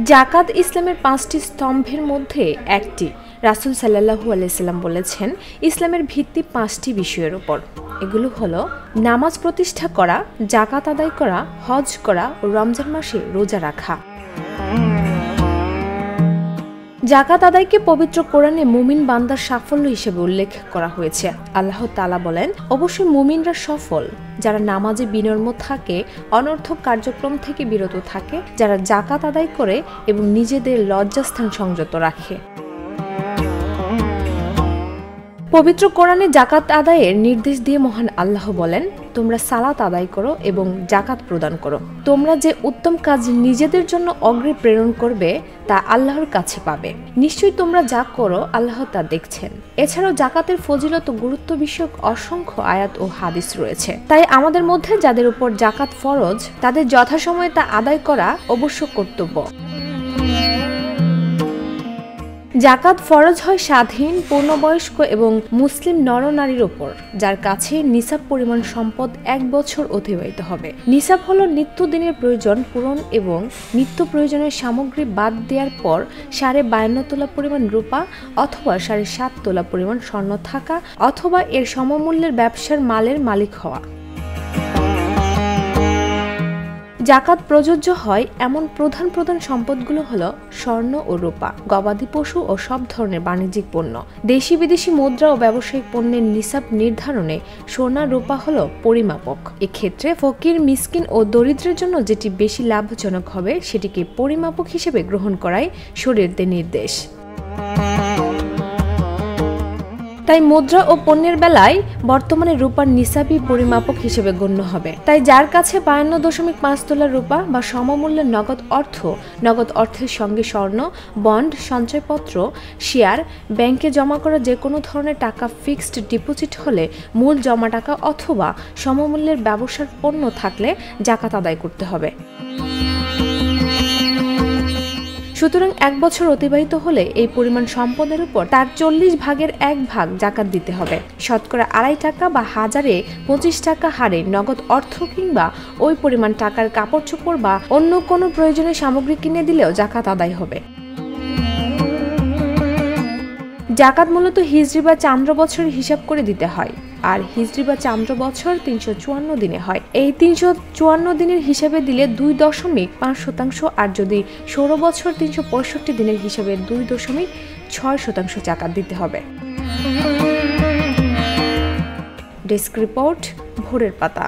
জাকাত ইসলামের 5টি স্তম্ভের মধ্যে একটি। রাসূল সাল্লাল্লাহু আলাইহি সাল্লাম বলেছেন, ইসলামের ভিত্তি 5টি বিষয়ের উপর। এগুলো হলো নামাজ প্রতিষ্ঠা করা, জাকাত আদায় করা, হজ করা ও রমজান মাসে রোজা রাখা। জাকাত আদায়কে পবিত্র কোরআনে মুমিন বান্দার সাফল্য হিসেবে উল্লেখ করা হয়েছে। আল্লাহ তাআলা বলেন, অবশ্যই মুমিনরা সফল যারা নামাজে বিনম্র থাকে, অনর্থক কার্যক্রম থেকে বিরত থাকে, যারা জাকাত আদায় করে এবং নিজেদের লজ্জাস্থান সংযত রাখে। পবিত্র কোরআনে জাকাত আদায়ের নির্দেশ দিয়ে মহান আল্লাহ বলেন, তোমরা সালাত আদায় করো এবং জাকাত প্রদান করো। তোমরা যে উত্তম কাজ নিজেদের জন্য অগ্রে প্রেরণ করবে তা আল্লাহর কাছে পাবে। নিশ্চয়ই তোমরা যা করো আল্লাহ তা দেখছেন। এছাড়াও জাকাতের ফজিলত ও গুরুত্ব বিষয়ক অসংখ্য আয়াত ও হাদিস রয়েছে। তাই আমাদের মধ্যে যাদের উপর জাকাত ফরজ, তাদের যথাসময়ে তা আদায় করা অবশ্য কর্তব্য। জাকাত ফরজ হয় স্বাধীন, পূর্ণবয়স্ক এবং মুসলিম নরনারীর ওপর যার কাছে নিসাব পরিমাণ সম্পদ 1 বছর অতিবাহিত হবে। নিসাব হলো নিত্যদিনের প্রয়োজন পূরণ এবং নিত্য প্রয়োজনের সামগ্রী বাদ দেওয়ার পর 52.5 তোলা পরিমাণ রূপা অথবা 7.5 তোলা পরিমাণ স্বর্ণ থাকা অথবা এর সমমূল্যের ব্যবসার মালের মালিক হওয়া। জাকাত প্রযোজ্য হয় এমন প্রধান সম্পদগুলো হলো স্বর্ণ ও রূপা, গবাদি পশু ও সব ধরনের বাণিজ্যিক পণ্য। দেশি বিদেশি মুদ্রা ও ব্যবসায়িক পণ্যের নিসাব নির্ধারণে সোনা রূপা হলো পরিমাপক। এক্ষেত্রে ফকির, মিসকিন ও দরিদ্রের জন্য যেটি বেশি লাভজনক হবে সেটিকে পরিমাপক হিসেবে গ্রহণ করাই শরীয়তের নির্দেশ। তাই মুদ্রা ও পণ্যের বেলায় বর্তমানে রূপার নিসাবি পরিমাপক হিসেবে গণ্য হবে। তাই যার কাছে 52.5 তোলা রূপা বা সমমূল্যের নগদ অর্থের সঙ্গে স্বর্ণ, বন্ড, সঞ্চয়পত্র, শেয়ার, ব্যাংকে জমা করা যে কোনো ধরনের টাকা ফিক্সড ডিপোজিট হলে মূল জমা টাকা অথবা সমমূল্যের ব্যবসার পণ্য থাকলে জাকাত আদায় করতে হবে। সুতরাং 1 বছর অতিবাহিত হলে এই পরিমাণ সম্পদের উপর তার 40 ভাগের 1 ভাগ জাকাত দিতে হবে। শতকরা 2.5 টাকা বা হাজারে 25 টাকা হারে নগদ অর্থ কিংবা ওই পরিমাণ টাকার কাপড় চোপড় বা অন্য কোনো প্রয়োজনীয় সামগ্রী কিনে দিলেও জাকাত আদায় হবে। জাকাত মূলত হিজরি বা চান্দ্র বছরের হিসাব করে দিতে হয়, আর হিজরি বা চান্দ্র বছর 354 দিনে হয়। এই 354 দিনের হিসাবে দিলে 2.5% আর যদি 16 বছর 365 দিনের হিসাবে 2.6% জাকাত দিতে হবে। ডেস্ক রিপোর্ট, ভোরের পাতা।